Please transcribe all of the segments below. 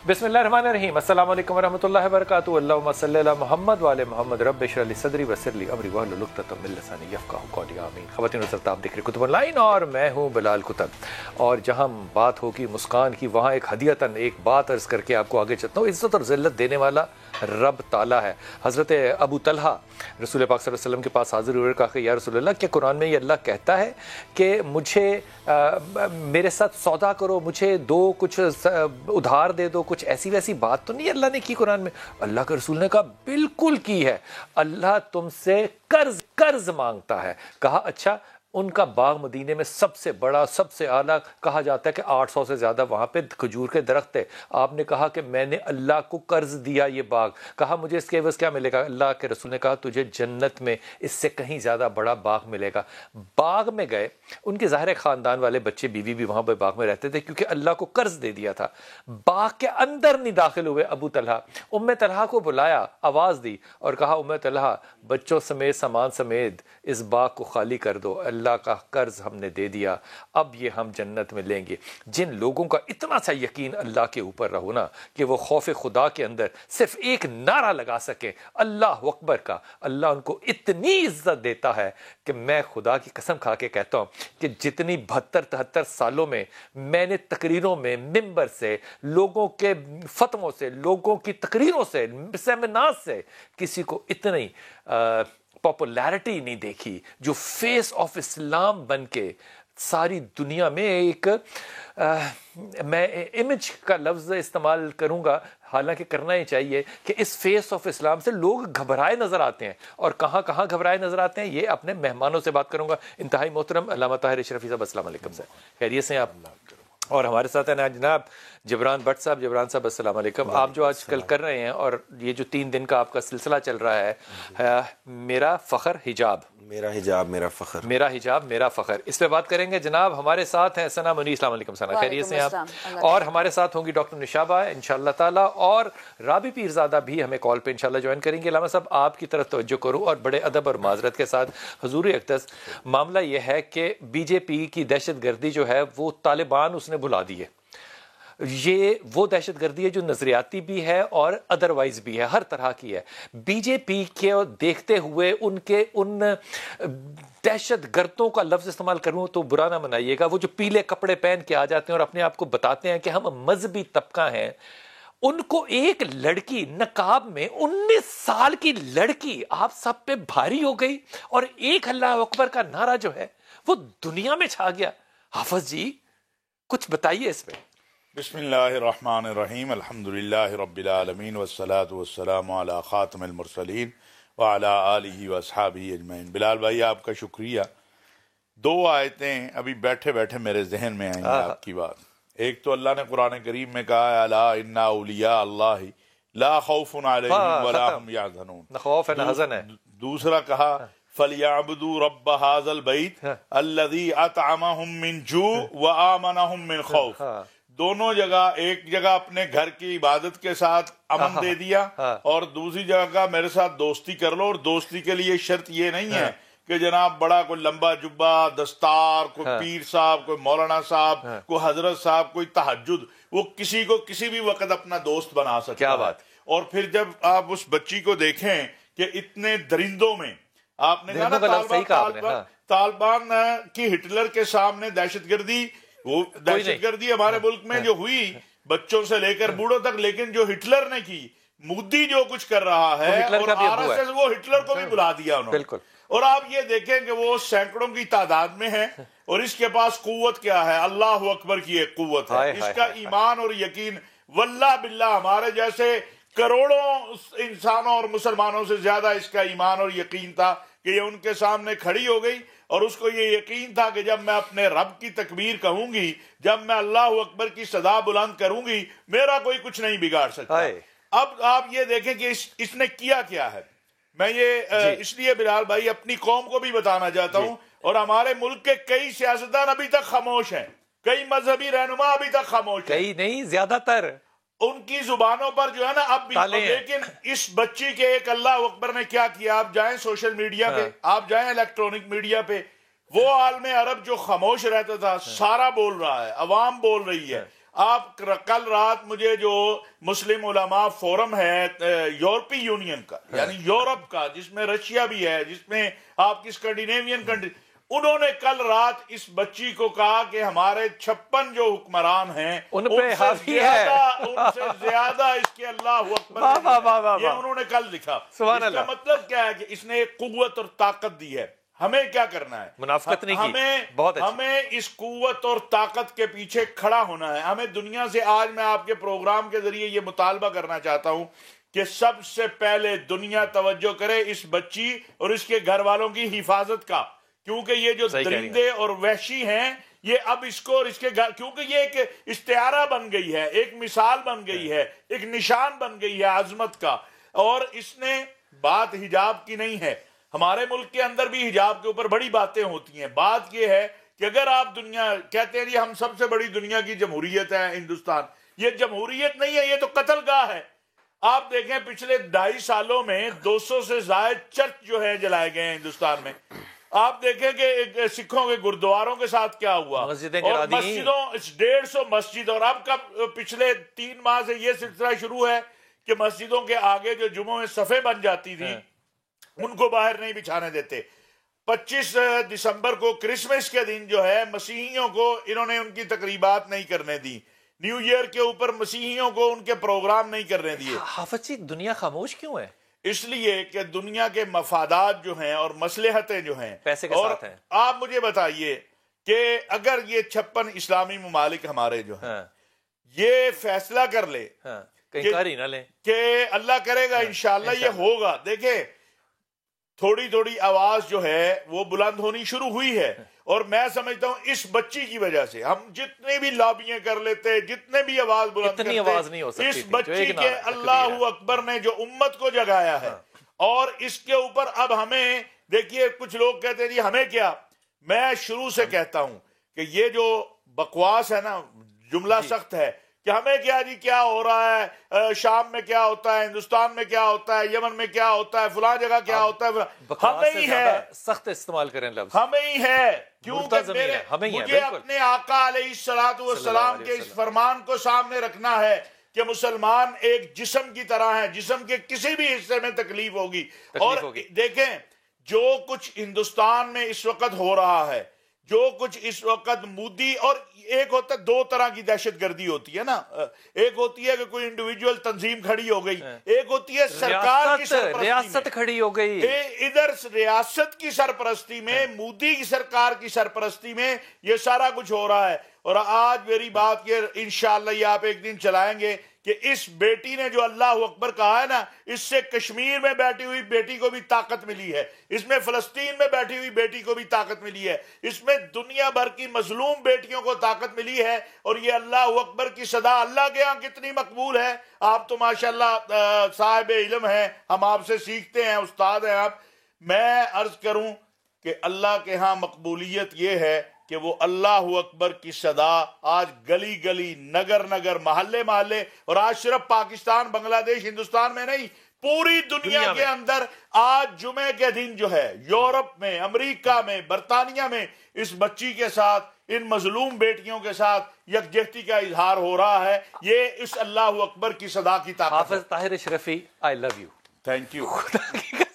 بسم اللہ الرحمن الرحیم، السلام علیکم ورحمۃ اللہ وبرکاتہ۔ اللہم صلی علی محمد وعلی محمد، رب اشرح لی صدری ویسر لی امری واحلل عقدۃ من لسانی یفقہوا قولی، آمین۔ خواتین و حضرات، آپ دیکھ رہے کتب آن لائن اور میں ہوں بلال کتب، اور جہاں بات ہوگی مسکان کی وہاں ایک ہدیتاً ایک بات عرض کر کے آپ کو آگے چلتا ہوں۔ عزت اور ذلت دینے والا رب تعالیٰ ہے۔ حضرت ابو طلحہ رسول پاک صلی اللہ علیہ وسلم کے پاس حاضر ہوئے، کہا کہ یا رسول اللہ، کیا قرآن میں یہ اللہ کہتا ہے کہ مجھے میرے ساتھ سودا کرو، مجھے دو کچھ ادھار دے دو، کچھ ایسی ویسی بات تو نہیں اللہ نے کی قرآن میں؟ اللہ کے رسول نے کہا بالکل کی ہے، اللہ تم سے قرض مانگتا ہے۔ کہا اچھا، ان کا باغ مدینے میں سب سے بڑا، سب سے اعلیٰ، کہا جاتا ہے کہ 800 سے زیادہ وہاں پہ کھجور کے درخت ہے۔ آپ نے کہا کہ میں نے اللہ کو قرض دیا یہ باغ، کہا مجھے اس کے عوض کیا ملے گا؟ اللہ کے رسول نے کہا تجھے جنت میں اس سے کہیں زیادہ بڑا باغ ملے گا۔ باغ میں گئے، ان کے ظاہر خاندان والے بچے بیوی بھی وہاں پہ باغ میں رہتے تھے کیونکہ اللہ کو قرض دے دیا تھا۔ باغ کے اندر نہیں داخل ہوئے ابو طلحہ، ام طلحہ کو بلایا، آواز دی اور کہا ام طلحہ، بچوں سمیت سامان سمیت اس باغ کو خالی کر دو، اللہ کا قرض ہم نے دے دیا، اب یہ ہم جنت میں لیں گے۔ جن لوگوں کا اتنا سا یقین اللہ کے اوپر رہو نا کہ وہ خوف خدا کے اندر صرف ایک نعرہ لگا سکے اللہ اکبر کا، اللہ ان کو اتنی عزت دیتا ہے کہ میں خدا کی قسم کھا کے کہتا ہوں کہ جتنی 72-73 سالوں میں میں نے تقریروں میں ممبر سے، لوگوں کے فتووں سے، لوگوں کی تقریروں سے، سیمینار سے کسی کو اتنی پاپولیرٹی نہیں دیکھی جو فیس آف اسلام بن کے ساری دنیا میں ایک میں امیج کا لفظ استعمال کروں گا، حالانکہ کرنا ہی چاہیے، کہ اس فیس آف اسلام سے لوگ گھبرائے نظر آتے ہیں، اور کہاں کہاں گھبرائے نظر آتے ہیں یہ اپنے مہمانوں سے بات کروں گا۔ انتہائی محترم علامہ طاہر اشرفی صاحب، السلام علیکم سر، خیریت سے ہیں آپ؟ اور ہمارے ساتھ ہیں جناب جبران بٹ صاحب۔ جبران صاحب السلام علیکم۔ آپ جو آج کل کر رہے ہیں اور یہ جو 3 دن کا آپ کا سلسلہ چل رہا ہے، میرا فخر حجاب، میرا حجاب میرا فخر، میرا حجاب میرا فخر، اس پہ بات کریں گے۔ جناب ہمارے ساتھ ہیں ثنا منی، السلام علیکم ثنا، خیریت سے ہیں آپ؟ اور ہمارے ساتھ ہوں گی ڈاکٹر نشابہ انشاءاللہ تعالیٰ، اور رابی پیرزادہ بھی ہمیں کال پہ انشاءاللہ جوائن کریں گے۔ علامہ صاحب آپ کی طرف توجہ کروں اور بڑے ادب اور معذرت کے ساتھ، حضور اقدس، معاملہ یہ ہے کہ بی جے پی کی دہشت گردی جو ہے وہ طالبان اس نے بلا دی ہے۔ یہ وہ دہشت گردی ہے جو نظریاتی بھی ہے اور ادروائز بھی ہے، ہر طرح کی ہے۔ بی جے پی کے دیکھتے ہوئے ان دہشت گردوں کا لفظ استعمال کروں تو برا نہ منائیے گا، وہ جو پیلے کپڑے پہن کے آ جاتے ہیں اور اپنے آپ کو بتاتے ہیں کہ ہم مذہبی طبقہ ہیں، ان کو ایک لڑکی نقاب میں 19 سال کی لڑکی آپ سب پہ بھاری ہو گئی، اور ایک اللہ اکبر کا نعرہ جو ہے وہ دنیا میں چھا گیا۔ حافظ جی کچھ بتائیے اس پہ۔ بسم اللہ الرحمن الرحیم، الحمدللہ رب العالمین، والصلاة والسلام علی خاتم المرسلین وعلی آلہ واصحابہ اجمعین۔ بلال بھائی آپ کا شکریہ۔ 2 آیتیں ابھی بیٹھے بیٹھے میرے ذہن میں آئیں آپ کی بات۔ ایک تو اللہ نے قرآن کریم میں کہا ہے الا ان اولیاء اللہ لا خوف علیہم ولا هم یحزنون، نہ خوف ہے نہ حزن ہے۔ دوسرا کہا فَلْيَعْبُدُوا رَبَّ هَذَا الْبَيْتِ الَّذِي أَطْعَمَهُم مِّن جُوعٍ وَآمَنَهُم مِّن خَوْفٍ۔ دونوں جگہ، ایک جگہ اپنے گھر کی عبادت کے ساتھ امن دے دیا، اور دوسری جگہ کا میرے ساتھ دوستی کر لو، اور دوستی کے لیے شرط یہ نہیں ہے کہ جناب بڑا کوئی لمبا جبہ، دستار، کوئی پیر صاحب، کوئی مولانا صاحب، کوئی حضرت صاحب، کوئی تہجد، وہ کسی کو کسی بھی وقت اپنا دوست بنا سکتا ہے۔ کیا بات۔ اور پھر جب آپ اس بچی کو دیکھیں کہ اتنے درندوں میں، آپ نے کہا طالبان کی ہٹلر کے سامنے دہشت گردی، وہ دہشت گردی ہمارے ملک میں جو ہوئی بچوں سے لے کر بوڑھوں تک، لیکن جو ہٹلر نے کی، مودی جو کچھ کر رہا ہے، اور آر ایس ایس، وہ ہٹلر کو بھی بلا دیا انہوں نے۔ اور آپ یہ دیکھیں کہ وہ سینکڑوں کی تعداد میں ہے، اور اس کے پاس قوت کیا ہے؟ اللہ اکبر کی ایک قوت ہے، اس کا ایمان اور یقین واللہ باللہ ہمارے جیسے کروڑوں انسانوں اور مسلمانوں سے زیادہ اس کا ایمان اور یقین تھا کہ یہ ان کے سامنے کھڑی ہو گئی، اور اس کو یہ یقین تھا کہ جب میں اپنے رب کی تکبیر کہوں گی، جب میں اللہ اکبر کی صدا بلند کروں گی، میرا کوئی کچھ نہیں بگاڑ سکتا۔ اب آپ یہ دیکھیں کہ اس نے کیا کیا ہے۔ میں یہ اس لیے بلال بھائی اپنی قوم کو بھی بتانا چاہتا ہوں، اور ہمارے ملک کے کئی سیاستدان ابھی تک خاموش ہیں، کئی مذہبی رہنما ابھی تک خاموش ہیں، کئی نہیں زیادہ تر، ان کی زبانوں پر جو ہے نا اب بھی۔ لیکن اس بچی کے ایک اللہ اکبر نے کیا کیا؟ آپ جائیں سوشل میڈیا پہ، آپ جائیں الیکٹرونک میڈیا پہ، وہ عالم عرب جو خاموش رہتا تھا سارا بول رہا ہے، عوام بول رہی ہے، آپ کل رات مجھے جو مسلم علماء فورم ہے یورپی یونین کا یعنی یورپ کا، جس میں رشیا بھی ہے، جس میں آپ کی اسکینڈینیوین کنٹری، انہوں نے کل رات اس بچی کو کہا کہ ہمارے 56 جو حکمران ہیں ان سے زیادہ اس کے اللہ اکبر، یہ انہوں نے کل لکھا۔ اس کا مطلب کیا ہے کہ اس نے ایک قوت اور طاقت دی ہے۔ ہمیں کیا کرنا ہے؟ منافقت نہیں کی، ہمیں اس قوت اور طاقت کے پیچھے کھڑا ہونا ہے۔ ہمیں دنیا سے، آج میں آپ کے پروگرام کے ذریعے یہ مطالبہ کرنا چاہتا ہوں کہ سب سے پہلے دنیا توجہ کرے اس بچی اور اس کے گھر والوں کی حفاظت کا، کیونکہ یہ جو درندے اور وحشی ہیں، یہ اب اس کو اور اس کے گھر، کیونکہ یہ ایک استعارہ بن گئی ہے، ایک مثال بن گئی ہے، ایک نشان بن گئی ہے عظمت کا۔ اور اس نے بات حجاب کی نہیں ہے، ہمارے ملک کے اندر بھی حجاب کے اوپر بڑی باتیں ہوتی ہیں۔ بات یہ ہے کہ اگر آپ دنیا کہتے ہیں ہم سب سے بڑی دنیا کی جمہوریت ہے ہندوستان، یہ جمہوریت نہیں ہے، یہ تو قتل گاہ ہے۔ آپ دیکھیں پچھلے 2.5 سالوں میں 200 سے زائد چرچ جو ہے جلائے گئے ہیں ہندوستان میں۔ آپ دیکھیں کہ سکھوں کے گردواروں کے ساتھ کیا ہوا، اور مسجدوں 150 مسجد، اور اب کب پچھلے 3 ماہ سے یہ سلسلہ شروع ہے کہ مسجدوں کے آگے جو جمعوں میں صفیں بن جاتی تھی ان کو باہر نہیں بچھانے دیتے۔ 25 دسمبر کو کرسمس کے دن جو ہے مسیحیوں کو انہوں نے ان کی تقریبات نہیں کرنے دی، نیو ایئر کے اوپر مسیحیوں کو ان کے پروگرام نہیں کرنے دیے۔ حافظ جی دنیا خاموش کیوں ہے؟ اس لیے کہ دنیا کے مفادات جو ہیں اور مصلحتیں جو ہیں پیسے کے ساتھ ہیں۔ آپ مجھے بتائیے کہ اگر یہ 56 اسلامی ممالک ہمارے جو ہیں یہ فیصلہ کر لے کہ اللہ کرے گا انشاءاللہ یہ ہوگا، دیکھیں تھوڑی تھوڑی آواز جو ہے وہ بلند ہونی شروع ہوئی ہے، اور میں سمجھتا ہوں اس بچی کی وجہ سے ہم جتنے بھی لابیاں کر لیتے، جتنے بھی آواز بلند کرتے، آواز نہیں ہو سکتی، اس بچی کے اللہ اکبر نے جو امت کو جگایا ہے، اور اس کے اوپر اب ہمیں دیکھیے کچھ لوگ کہتے ہیں جی ہمیں کیا، میں شروع سے کہتا ہوں کہ یہ جو بکواس ہے نا، جملہ سخت ہے کہ ہمیں کیا جی کیا ہو رہا ہے، شام میں کیا ہوتا ہے، ہندوستان میں کیا ہوتا ہے، یمن میں کیا ہوتا ہے، فلاں جگہ کیا ہوتا ہے، ہمیں ہی ہے، سخت استعمال کریں لفظ، ہمیں ہی ہے، کیونکہ مجھے اپنے آقا علیہ الصلوۃ والسلام کے اس فرمان کو سامنے رکھنا ہے کہ مسلمان ایک جسم کی طرح ہے، جسم کے کسی بھی حصے میں تکلیف ہوگی۔ اور دیکھیں جو کچھ ہندوستان میں اس وقت ہو رہا ہے، جو کچھ اس وقت مودی، اور ایک ہوتا ہے 2 طرح کی دہشت گردی ہوتی ہے نا، ایک ہوتی ہے کہ کوئی انڈیویجول تنظیم کھڑی ہو گئی، ایک ہوتی ہے سرکار کی سرپرستی، ریاست کھڑی ہو گئی، ادھر ریاست کی سرپرستی میں، مودی کی سرکار کی سرپرستی میں یہ سارا کچھ ہو رہا ہے۔ اور آج میری بات یہ انشاءاللہ یہ آپ ایک دن چلائیں گے کہ اس بیٹی نے جو اللہ اکبر کہا ہے نا، اس سے کشمیر میں بیٹھی ہوئی بیٹی کو بھی طاقت ملی ہے، اس میں فلسطین میں بیٹھی ہوئی بیٹی کو بھی طاقت ملی ہے، اس میں دنیا بھر کی مظلوم بیٹیوں کو طاقت ملی ہے۔ اور یہ اللہ اکبر کی صدا اللہ کے ہاں کتنی مقبول ہے، آپ تو ماشاءاللہ صاحب علم ہیں، ہم آپ سے سیکھتے ہیں، استاد ہیں آپ۔ میں عرض کروں کہ اللہ کے ہاں مقبولیت یہ ہے کہ وہ اللہ اکبر کی صدا آج گلی گلی، نگر نگر، محلے محلے، اور آج صرف پاکستان، بنگلہ دیش، ہندوستان میں نہیں، پوری دنیا کے اندر آج جمعے کے دن جو ہے یورپ میں، امریکہ میں، برطانیہ میں اس بچی کے ساتھ، ان مظلوم بیٹیوں کے ساتھ یکجہتی کا اظہار ہو رہا ہے۔ یہ اس اللہ اکبر کی صدا کی طاقت ہے۔ حافظ طاہر اشرفی، آئی لو یو، تھینک یو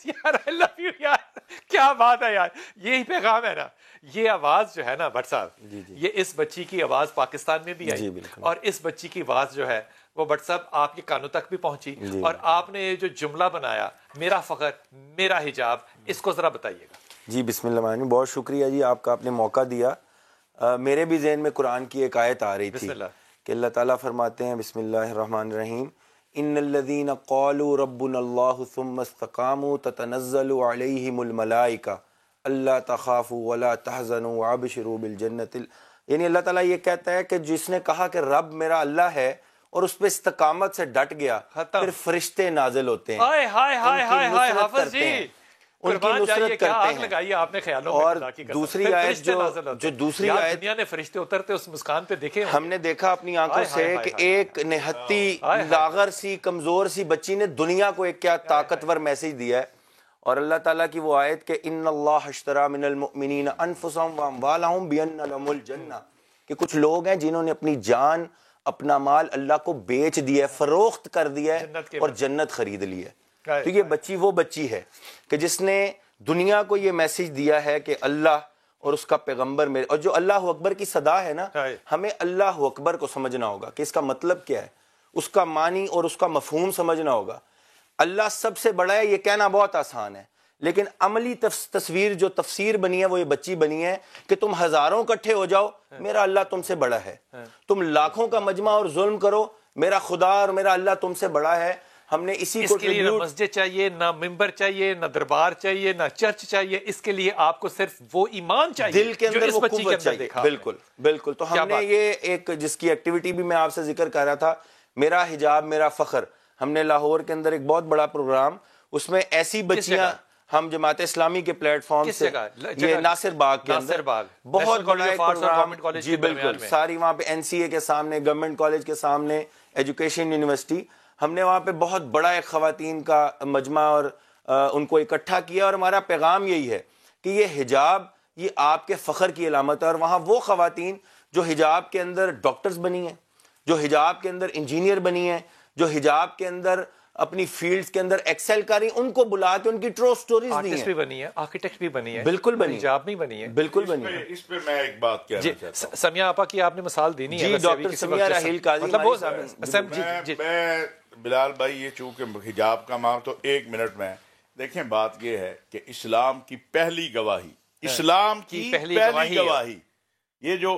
یار، آئی لو یو یار، کیا بات ہے یار، یہی پیغام ہے نا۔ یہ آواز جو ہے نا بٹ صاحب، یہ اس بچی کی آواز پاکستان میں بھی آئی، اور اس بچی کی آواز جو ہے وہ بٹ صاحب آپ کے کانوں تک بھی پہنچی، اور آپ نے یہ جو جملہ بنایا میرا فخر میرا حجاب، اس کو ذرا بتائیے گا۔ جی بسم اللہ الرحمن الرحیم، بہت شکریہ جی آپ کا، آپ نے موقع دیا۔ میرے بھی ذہن میں قرآن کی ایک آیت آ رہی تھی کہ اللہ تعالیٰ فرماتے ہیں بسم اللہ الرحمن الرحیم، ان الذین قالوا ربنا اللہ ثم استقاموا تتنزل علیہم الملائکہ اللہ تخافوا ولا تحزنوا وابشروا بالجنۃ، یعنی اللہ تعالیٰ یہ کہتا ہے کہ جس نے کہا کہ رب میرا اللہ ہے اور اس پہ استقامت سے ڈٹ گیا، پھر فرشتے نازل ہوتے ہیں، ہائے ہائے ہائے ہائے ہائے حافظ جی، ان کی نصرت کرتے ہیں۔ لگائی آپ نے خیالوں اور دوسری آیت جو دوسری آیت، دنیا نے فرشتے اترتے اس مسکان پہ دیکھے، ہم نے دیکھا اپنی آنکھوں سے کہ ایک نہتی لاغر سی کمزور سی بچی نے دنیا کو ایک کیا طاقتور میسج دیا ہے۔ اور اللہ تعالیٰ کی وہ آیت کہ ان اللہ اشتری من المؤمنین انفسهم واموالهم بان لهم الجنہ، کہ کچھ لوگ ہیں جنہوں نے اپنی جان، اپنا مال اللہ کو بیچ دیا ہے, فروخت کر دیا ہے اور جنت خرید لی ہے. تو یہ بچی وہ بچی ہے کہ جس نے دنیا کو یہ میسج دیا ہے کہ اللہ اور اس کا پیغمبر میرے, اور جو اللہ اکبر کی صدا ہے نا, ہمیں اللہ اکبر کو سمجھنا ہوگا کہ اس کا مطلب کیا ہے, اس کا معنی اور اس کا مفہوم سمجھنا ہوگا. اللہ سب سے بڑا ہے یہ کہنا بہت آسان ہے, لیکن عملی تصویر جو تفسیر بنی ہے وہ یہ بچی بنی ہے کہ تم ہزاروں اکٹھے ہو جاؤ, میرا اللہ تم سے بڑا ہے. تم لاکھوں کا مجمع اور ظلم کرو, میرا خدا اور میرا اللہ تم سے بڑا ہے. ہم نے اسی اس کے لیے نہ مسجد چاہیے, نہ ممبر چاہیے, نہ دربار چاہیے, نہ چرچ چاہیے. اس کے لیے آپ کو صرف وہ ایمان چاہیے دل کے اندر, وہ قوت چاہیے. بالکل بالکل. تو ہم نے یہ ایک جس کی ایکٹیویٹی بھی میں آپ سے ذکر کر رہا تھا, میرا حجاب میرا فخر, ہم نے لاہور کے اندر ایک بہت بڑا پروگرام, اس میں ایسی بچیاں, ہم جماعت اسلامی کے پلیٹ فارم سے, یہ ناصر باغ کے اندر بہت بڑا ایک پروگرام, جی بالکل, ساری وہاں پہ NCA کے سامنے, گورنمنٹ کالج کے سامنے, ایجوکیشن یونیورسٹی, ہم نے وہاں پہ بہت بڑا ایک خواتین کا مجمع اور ان کو اکٹھا کیا. اور ہمارا پیغام یہی ہے کہ یہ حجاب یہ آپ کے فخر کی علامت ہے. اور وہاں وہ خواتین جو حجاب کے اندر ڈاکٹرز بنی ہیں, جو حجاب کے اندر انجینئر بنی ہیں, جو حجاب کے اندر اپنی فیلڈز کے اندر ایکسل کر رہی, ان کو بلا کے ان کی ٹرو سٹوریز دی ہیں. آرٹسٹ بھی بنی ہے, آرکیٹیکٹ بھی بنی ہے, بالکل بنی, حجاب بھی بنی ہے, بالکل بنی ہے. اس پہ میں ایک بات کہنا چاہتا ہوں. سمیہ آپا کی آپ نے مثال دینی ہے, جی ڈاکٹر سمیہ راحیل قاضی. میں بلال بھائی, یہ چونکہ حجاب کا معاملہ, تو ایک منٹ میں دیکھیں, بات یہ ہے کہ اسلام کی پہلی گواہی, اسلام کی پہلی گواہی, یہ جو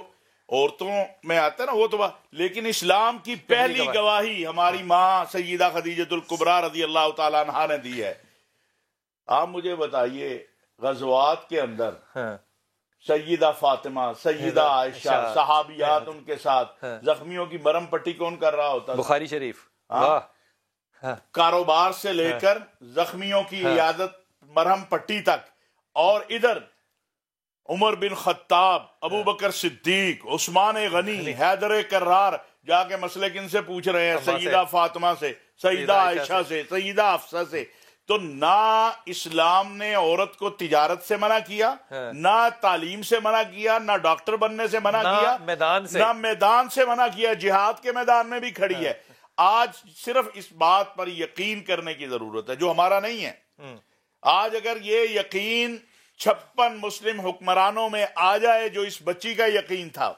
عورتوں میں آتا ہے نا وہ تو بات, لیکن اسلام کی پہلی گواہی ہماری ماں سیدہ خدیجۃ الکبریٰ رضی اللہ تعالیٰ عنہا نے دی ہے. آپ مجھے بتائیے, غزوات کے اندر سیدہ فاطمہ, سیدہ عائشہ, صحابیات ان کے ساتھ, زخمیوں کی مرہم پٹی کون کر رہا ہوتا؟ بخاری شریف. کاروبار سے لے کر زخمیوں کی عیادت, مرہم پٹی تک. اور ادھر عمر بن خطاب, ابو بکر صدیق, عثمان غنی, حیدر کرار جا کے مسئلے کن سے پوچھ رہے ہیں؟ سیدہ فاطمہ سے, سیدہ عائشہ سے, سیدہ حفصہ سے. تو نہ اسلام نے عورت کو تجارت سے منع کیا, نہ تعلیم سے منع کیا, نہ ڈاکٹر بننے سے منع کیا, نہ میدان سے منع کیا, جہاد کے میدان میں بھی کھڑی ہے. آج صرف اس بات پر یقین کرنے کی ضرورت ہے جو ہمارا نہیں ہے. آج اگر یہ یقین 56 مسلم حکمرانوں میں آ جائے جو اس بچی کا یقین تھا,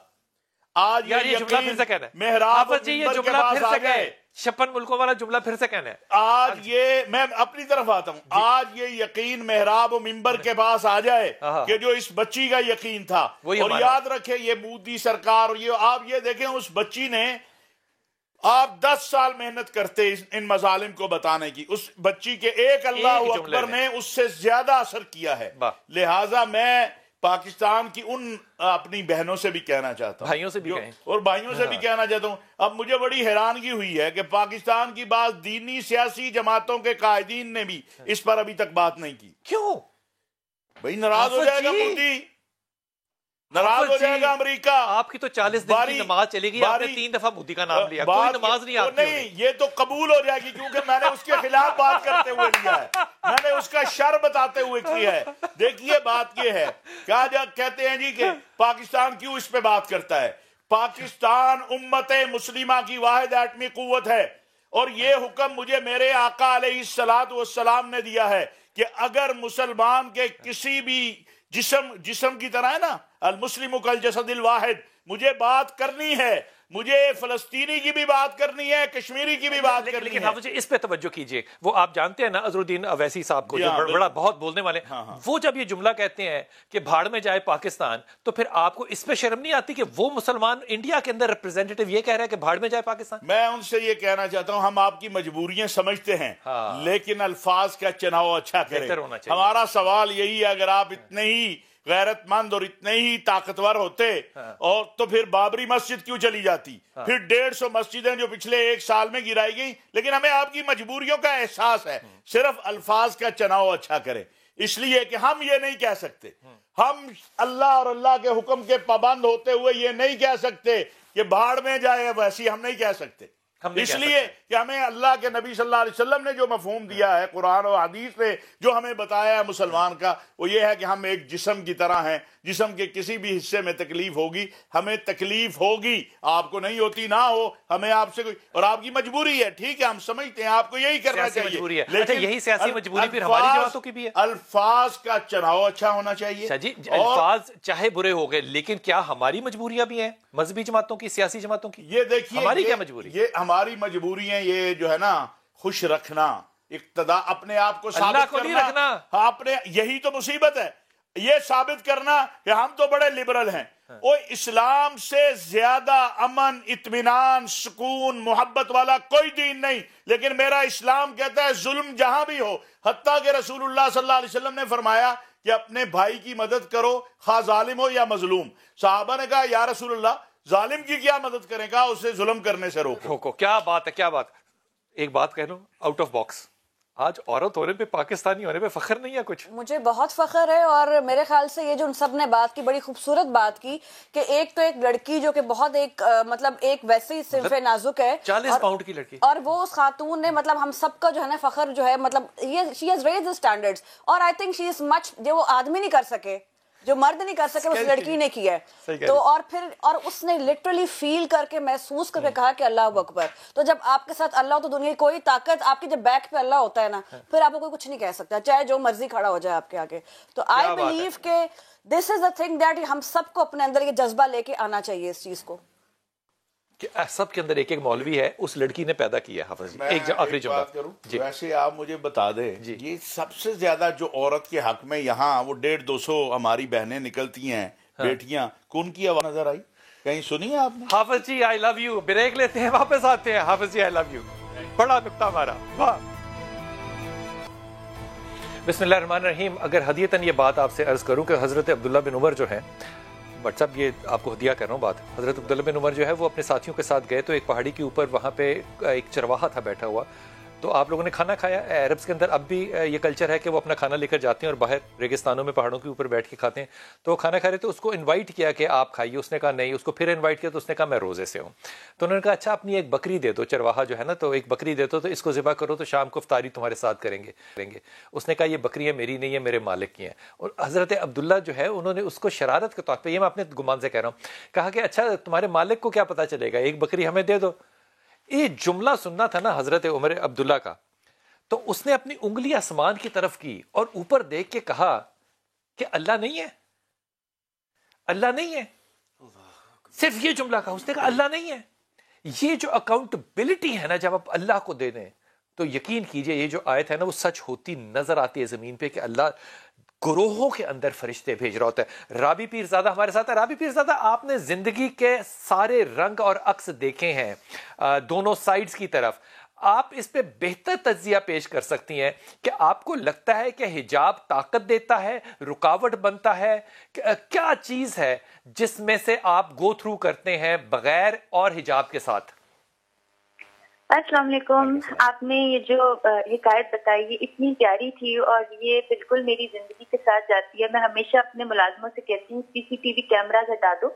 آج یہ یقین محراب کے پاس آ جائے, 56 ملکوں والا جملہ پھر سے کہنا ہے. آج یہ, میں اپنی طرف آتا ہوں, آج یہ یقین محراب و منبر کے پاس آ جائے کہ جو اس بچی کا یقین تھا. اور یاد رکھیں, یہ مودی سرکار, اور یہ آپ یہ دیکھیں, اس بچی نے, آپ 10 سال محنت کرتے ان مظالم کو بتانے کی, اس بچی کے ایک اللہ اکبر نے اس سے زیادہ اثر کیا ہے. لہٰذا میں پاکستان کی ان اپنی بہنوں سے بھی کہنا چاہتا ہوں, بھائیوں سے بھی کہیں, اور بھائیوں سے بھی کہنا چاہتا ہوں. اب مجھے بڑی حیرانگی ہوئی ہے کہ پاکستان کی بعض دینی سیاسی جماعتوں کے قائدین نے بھی اس پر ابھی تک بات نہیں کی. کیوں بھائی؟ ناراض ہو جائے گا مودی, ناراض ہو جائے گا امریکہ. آپ کی تو 40 دن کی نماز چلے گی, آپ نے 3 دفعہ مودی کا نام لیا, کوئی نماز نہیں آپ کی. نہیں, یہ تو قبول ہو جائے گی کیونکہ میں نے اس کے خلاف بات کرتے ہوئے لیا ہے, میں نے اس کا شر بتاتے ہوئے کیا ہے. دیکھیے بات یہ ہے, کہا کہتے ہیں جی کہ پاکستان کیوں اس پہ بات کرتا ہے. پاکستان امت مسلمہ کی واحد ایٹمی قوت ہے, اور یہ حکم مجھے میرے آقا علیہ الصلوۃ والسلام نے دیا ہے کہ اگر مسلمان کے کسی بھی جسم کی طرح ہے نا, المسلم کالجسد الواحد, مجھے بات کرنی ہے, مجھے فلسطینی کی بھی بات کرنی ہے, کشمیری کی بھی بات کرنی ہے. لیکن حافظ جی اس پہ توجہ کیجئے, وہ آپ جانتے ہیں نا اظہر الدین اویسی صاحب کو, جو بڑا بہت بولنے والے, وہ جب یہ جملہ کہتے ہیں کہ بھاڑ میں جائے پاکستان, تو پھر آپ کو اس پہ شرم نہیں آتی کہ وہ مسلمان انڈیا کے اندر ریپرزینٹیٹو یہ کہہ رہا ہے کہ بھاڑ میں جائے پاکستان؟ میں ان سے یہ کہنا چاہتا ہوں, ہم آپ کی مجبوریاں سمجھتے ہیں, لیکن الفاظ کا چناؤ اچھا کریں. ہمارا سوال یہی ہے, اگر آپ اتنے ہی غیرت مند اور اتنے ہی طاقتور ہوتے اور تو پھر بابری مسجد کیوں چلی جاتی, پھر 150 مسجدیں جو پچھلے 1 سال میں گرائی گئی. لیکن ہمیں آپ کی مجبوریوں کا احساس ہے, صرف الفاظ کا چناؤ اچھا کریں, اس لیے کہ ہم یہ نہیں کہہ سکتے, ہم اللہ اور اللہ کے حکم کے پابند ہوتے ہوئے یہ نہیں کہہ سکتے کہ بھاڑ میں جائے, ویسی ہم نہیں کہہ سکتے. اس لیے کہ ہمیں اللہ کے نبی صلی اللہ علیہ وسلم نے جو مفہوم دیا ہے قرآن و حدیث نے جو ہمیں بتایا ہے مسلمان کا، وہ یہ ہے کہ ہم ایک جسم کی طرح ہیں، جسم کے کسی بھی حصے میں تکلیف ہوگی، ہمیں تکلیف ہوگی، آپ کو نہیں ہوتی نہ ہو، ہمیں آپ سے کوئی، اور آپ کی مجبوری ہے، ٹھیک ہے ہم سمجھتے ہیں آپ کو یہی کرنا چاہیے، لیکن یہی سیاسی مجبوری پھر ہماری جماعتوں کی بھی ہے۔ الفاظ کا چناؤ اچھا ہونا چاہیے جی، الفاظ چاہے برے ہو گئے لیکن کیا ہماری مجبوریاں بھی ہیں مذہبی جماعتوں کی، سیاسی جماعتوں کی؟ یہ دیکھیے ہماری کیا مجبوری؟ یہ ہماری مجبوری ہیں، یہ جو ہے نا خوش رکھنا، اقتداء، اپنے آپ کو ثابت اللہ کو نہیں رکھنا، اپنے، یہی تو مصیبت ہے، یہ ثابت کرنا کہ ہم تو بڑے لبرل ہیں، وہ اسلام سے زیادہ امن، اطمینان، سکون، محبت والا کوئی دین نہیں، لیکن میرا اسلام کہتا ہے ظلم جہاں بھی ہو، حتیٰ کہ رسول اللہ صلی اللہ علیہ وسلم نے فرمایا کہ اپنے بھائی کی مدد کرو خواہ ظالم ہو یا مظلوم۔ صحابہ نے کہا یا رسول اللہ ظالم کی کیا مدد کریں، کہا اسے ظلم کرنے سے روکو۔ کیا بات ہے، کیا بات۔ ایک بات کہہ لوں آؤٹ آف باکس، آج عورت ہونے پہ، پاکستانی ہونے پہ فخر نہیں ہے کچھ؟ مجھے بہت فخر ہے، اور میرے خیال سے یہ جو ان سب نے بات کی، بڑی خوبصورت بات کی کہ ایک تو ایک لڑکی جو کہ بہت ایک مطلب ایک ویسے ہی صنف نازک ہے، 40 پاؤنڈ کی لڑکی، اور وہ اس خاتون نے مطلب ہم سب کا جو ہے نا فخر جو ہے، مطلب یہ she has raised the standards, اور آئی تھنک شی از مچ، جو وہ آدمی نہیں کر سکے، جو مرد نہیں کر سکے، اس لڑکی نے کیا ہے۔ تو اور پھر اور اس نے لٹرلی فیل کر کے، محسوس کر کے کہا کہ اللہ اکبر۔ تو جب آپ کے ساتھ اللہ ہو تو دنیا کی کوئی طاقت، آپ کی جب بیک پہ اللہ ہوتا ہے نا، پھر آپ کو کوئی کچھ نہیں کہہ سکتا، چاہے جو مرضی کھڑا ہو جائے آپ کے آگے۔ تو آئی بلیو کہ دس از اے تھنگ دیٹ ہم سب کو اپنے اندر یہ جذبہ لے کے آنا چاہیے اس چیز کو، کہ سب کے اندر ایک ایک مولوی ہے، اس لڑکی نے پیدا کیا ہے۔ حافظ جی ایک آخری جملہ کروں، ویسے آپ مجھے بتا دیں یہ سب سے زیادہ جو عورت کے حق میں یہاں وہ 150-200 ہماری بہنیں نکلتی ہیں، بیٹیاں، کون کی آواز نظر آئی، کہیں سنی ہے آپ نے؟ حافظ جی آئی لو یو، بریک لیتے ہیں واپس آتے ہیں۔ حافظ جی آئی لو یو، بڑا نکتہ ہمارا، واہ۔ بسم اللہ الرحمن الرحیم۔ اگر ہدیتاً یہ بات آپ سے عرض کروں کہ حضرت عبداللہ بن عمر جو ہیں، واٹس ایپ یہ آپ کو ہدیہ کر رہا ہوں بات، حضرت عبداللہ بن عمر جو ہے وہ اپنے ساتھیوں کے ساتھ گئے تو ایک پہاڑی کے اوپر وہاں پہ ایک چرواہا تھا بیٹھا ہوا، تو آپ لوگوں نے کھانا کھایا۔ عربس کے اندر اب بھی یہ کلچر ہے کہ وہ اپنا کھانا لے کر جاتے ہیں اور باہر ریگستانوں میں پہاڑوں کے اوپر بیٹھ کے کھاتے ہیں، تو وہ کھانا کھا رہے تھے، اس کو انوائٹ کیا کہ آپ کھائیے، اس نے کہا نہیں، اس کو پھر انوائٹ کیا تو اس نے کہا میں روزے سے ہوں، تو انہوں نے کہا اچھا اپنی ایک بکری دے دو، چرواہا جو ہے نا، تو ایک بکری دے دو تو اس کو ذبح کرو تو شام کو افطاری تمہارے ساتھ کریں گے۔ اس نے کہا یہ بکریاں میری نہیں ہے، میرے مالک کی ہیں۔ اور حضرت عبداللہ جو ہے انہوں نے اس کو شرارت کے طور پہ، یہ میں اپنے گمان سے کہہ رہا ہوں، کہا کہ اچھا تمہارے مالک کو کیا پتا چلے گا، ایک بکری ہمیں دے دو۔ یہ جملہ سننا تھا نا حضرت عمر عبداللہ کا، تو اس نے اپنی انگلی آسمان کی طرف کی اور اوپر دیکھ کے کہا کہ اللہ نہیں ہے، اللہ نہیں ہے، صرف یہ جملہ کہا، اس نے کہا اللہ نہیں ہے۔ یہ جو اکاؤنٹبلٹی ہے نا، جب آپ اللہ کو دے دیں تو یقین کیجئے یہ جو آیت ہے نا وہ سچ ہوتی نظر آتی ہے زمین پہ، کہ اللہ گروہوں کے اندر فرشتے بھیج رہا ہوتا ہے۔ رابی پیرزادہ ہمارے ساتھ ہے۔ رابی پیرزادہ، آپ نے زندگی کے سارے رنگ اور عکس دیکھے ہیں دونوں سائیڈز کی طرف، آپ اس پہ بہتر تجزیہ پیش کر سکتی ہیں کہ آپ کو لگتا ہے کہ حجاب طاقت دیتا ہے، رکاوٹ بنتا ہے، کیا چیز ہے جس میں سے آپ گو تھرو کرتے ہیں بغیر اور حجاب کے ساتھ؟ السلام علیکم۔ آپ نے یہ جو حکایت بتائی یہ اتنی پیاری تھی اور یہ بالکل میری زندگی کے ساتھ جاتی ہے۔ میں ہمیشہ اپنے ملازموں سے کہتی ہوں CCTV کیمراز ہٹا دو،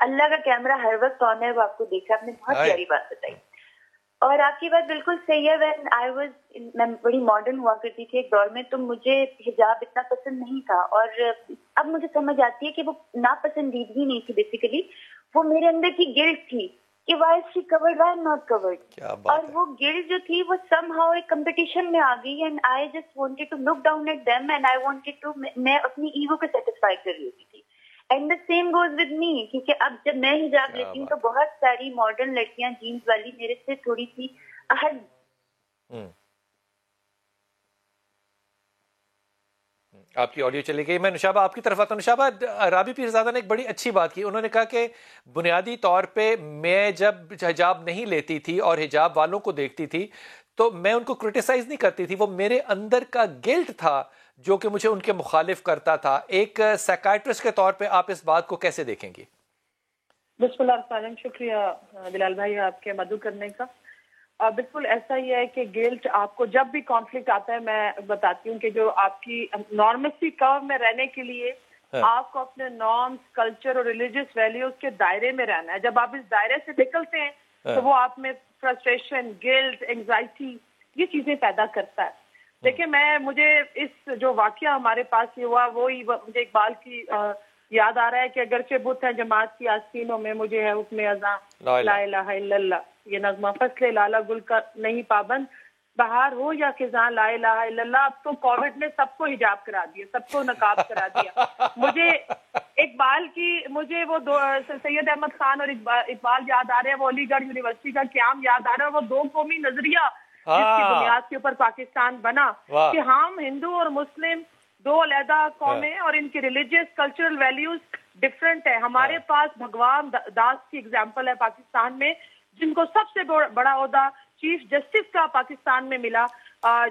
اللہ کا کیمرہ ہر وقت آن ہے، وہ آپ کو دیکھا۔ آپ نے بہت پیاری بات بتائی اور آپ کی بات بالکل صحیح ہے۔ میں بڑی ماڈرن ہوا کرتی تھی ایک دور میں، تو مجھے حجاب اتنا پسند نہیں تھا، اور اب مجھے سمجھ آتی ہے کہ وہ ناپسندیدگی نہیں تھی، بیسیکلی وہ میرے اندر کی گلٹ تھی کہ why is she cured, why am not cured, اور وہ گلٹ جو تھی وہ سم ہاؤ ایک کمپٹیشن میں آ گئی، and I just wanted to look down at them, and I wanted to, میں اپنی ایگو کو سیٹسفائی کر رہی ہوتی تھی۔ And the same goes with me, کیونکہ اب جب میں حجاب لیتی ہوں تو بہت ساری ماڈرن لڑکیاں جینس والی میرے سے تھوڑی سی آپ کی آڈیو چلی گئی۔ میں نشابہ آپ کی طرف آتا ہوں۔ نشابہ، رابی پیرزادہ نے ایک بڑی اچھی بات کی، انہوں نے کہا کہ بنیادی طور پہ میں جب حجاب نہیں لیتی تھی اور حجاب والوں کو دیکھتی تھی تو میں ان کو کرٹیسائز نہیں کرتی تھی، وہ میرے اندر کا گلٹ تھا جو کہ مجھے ان کے مخالف کرتا تھا۔ ایک سائیکائٹرسٹ کے طور پہ آپ اس بات کو کیسے دیکھیں گی؟ بسم اللہ الرحمن الرحیم۔ شکریہ بلال بھائی آپ کے مدعو کرنے کا۔ بالکل ایسا ہی ہے کہ گلٹ آپ کو جب بھی کانفلکٹ آتا ہے، میں بتاتی ہوں کہ جو آپ کی نارمسی کرو میں رہنے کے لیے آپ کو اپنے نارمز، کلچر اور ریلیجیس ویلیوز کے دائرے میں رہنا ہے۔ جب آپ اس دائرے سے نکلتے ہیں تو وہ آپ میں فرسٹریشن، گلٹ، اینگزائٹی، یہ چیزیں پیدا کرتا ہے. دیکھیں مجھے اس جو واقعہ ہمارے پاس یہ ہوا وہی مجھے اقبال کی یاد آ رہا ہے کہ اگرچہ بت ہیں جماعت کی آستینوں میں، مجھے ہے حکم اذاں لا الہ الا اللہ. یہ نغمہ فصل لالا گل کا نہیں پابند، بہار ہو یا خزاں لا الہ الا اللہ. اب تو کووڈ نے سب کو حجاب کرا دیا، سب کو نقاب کرا دیا. مجھے اقبال کی وہ سید احمد خان اور اقبال یاد آ رہے ہیں، وہ علی گڑھ یونیورسٹی کا قیام یاد آ رہا ہے، وہ دو قومی نظریہ جس کی بنیاد کے اوپر پاکستان بنا کہ ہم ہندو اور مسلم دو علیحدہ قومیں اور ان کی ریلیجیس کلچرل ویلیوز ڈفرینٹ ہے. ہمارے پاس بھگوان داس کی اگزامپل ہے پاکستان میں، جن کو سب سے بڑا عہدہ چیف جسٹس کا پاکستان میں ملا،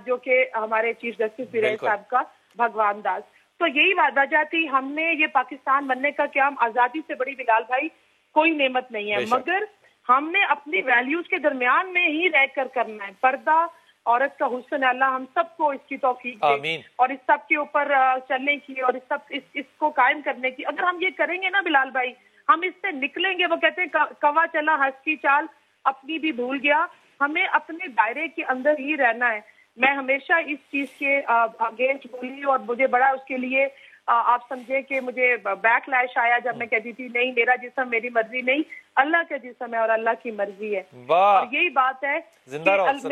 جو کہ ہمارے چیف جسٹس ویرے صاحب کا بھگوان داس. تو یہی وجہ تھی، ہم نے یہ پاکستان بننے کا قیام آزادی سے بڑی بلال بھائی کوئی نعمت نہیں ہے، مگر ہم نے اپنی ویلیوز کے درمیان میں ہی رہ کر کرنا ہے. پردہ عورت کا حسن، اللہ ہم سب کو اس کی توفیق دے اور اس سب کے اوپر چلنے کی اور اس کو قائم کرنے کی. اگر ہم یہ کریں گے نا بلال بھائی، ہم اس سے نکلیں گے. وہ کہتے ہیں کوا چلا ہنس کی چال اپنی بھی بھول گیا. ہمیں اپنے دائرے کے اندر ہی رہنا ہے. میں ہمیشہ اس چیز کے اگینسٹ بولی اور مجھے بڑا اس کے لیے آپ سمجھے کہ مجھے بیک لیش آیا جب میں کہتی تھی نہیں میرا جسم میری مرضی نہیں، اللہ کا جسم ہے اور اللہ کی مرضی ہے. اور یہی بات ہے کہ